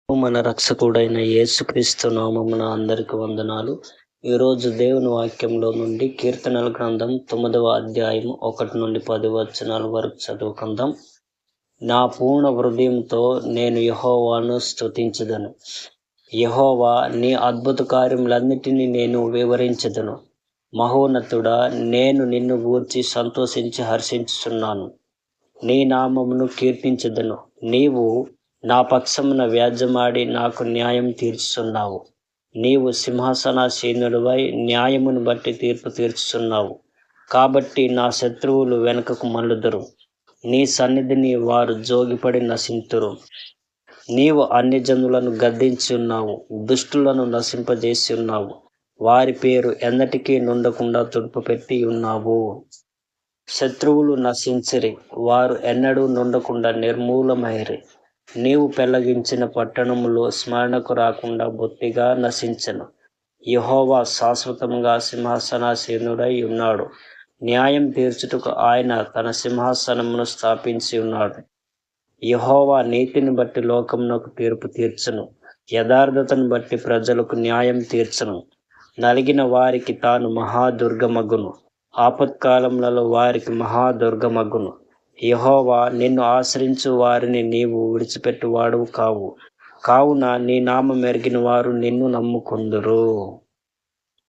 మన రక్షకుడైన యేసుక్రీస్తు నామమున అందరికి వందనాలు. ఈరోజు దేవుని వాక్యంలో నుండి కీర్తనల గ్రంథం 9వ అధ్యాయం 1 నుండి 10 వచనాల వరకు చదువుకుందాం. నా పూర్ణ హృదయంతో నేను యెహోవాను స్తుతించెదను. యెహోవా, నీ అద్భుత కార్యములన్నిటినీ నేను వివరించెదను. మహోన్నతుడా, నేను నిన్ను గూర్చి సంతోషించి హర్షించుచున్నాను. నీ నామమును కీర్తించెదను. నీవు నా పక్షమున వ్యాజ్యమాడి నాకు న్యాయం తీర్చుచున్నావు. నీవు సింహాసనాసీనుడివై న్యాయమును బట్టి తీర్పు తీర్చుచున్నావు. కాబట్టి నా శత్రువులు వెనుకకు మల్లుదురు. నీ సన్నిధిని వారు జోగిపడి నశింతురు. నీవు అన్ని జనులను గద్దించి ఉన్నావు, దుష్టులను నశింపజేసి ఉన్నావు. వారి పేరు ఎన్నటికీ నుండకుండా తుడుపుపెట్టి ఉన్నావు. శత్రువులు నశించిరి, వారు ఎన్నడూ నుండకుండా నిర్మూలమైరి. నీవు పెళ్లగించిన పట్టణములో స్మరణకు రాకుండా బొత్తిగా నశించెను. యెహోవా శాశ్వతంగా సింహాసనాసీనుడై ఉన్నాడు. న్యాయం తీర్చుటకు ఆయన తన సింహాసనమును స్థాపించి ఉన్నాడు. యెహోవా నీతిని బట్టి లోకమునకు తీర్పు తీర్చును. యథార్థతను బట్టి ప్రజలకు న్యాయం తీర్చును. నలిగిన వారికి తాను మహాదుర్గమగును. ఆపత్కాలములలో వారికి మహాదుర్గమగును. యెహోవా, నిన్ను ఆశ్రయించు వారిని నీవు విడిచిపెట్టువాడవు కావు. కావున నీ నామమెరిగిన వారు నిన్ను నమ్ముకొందురు.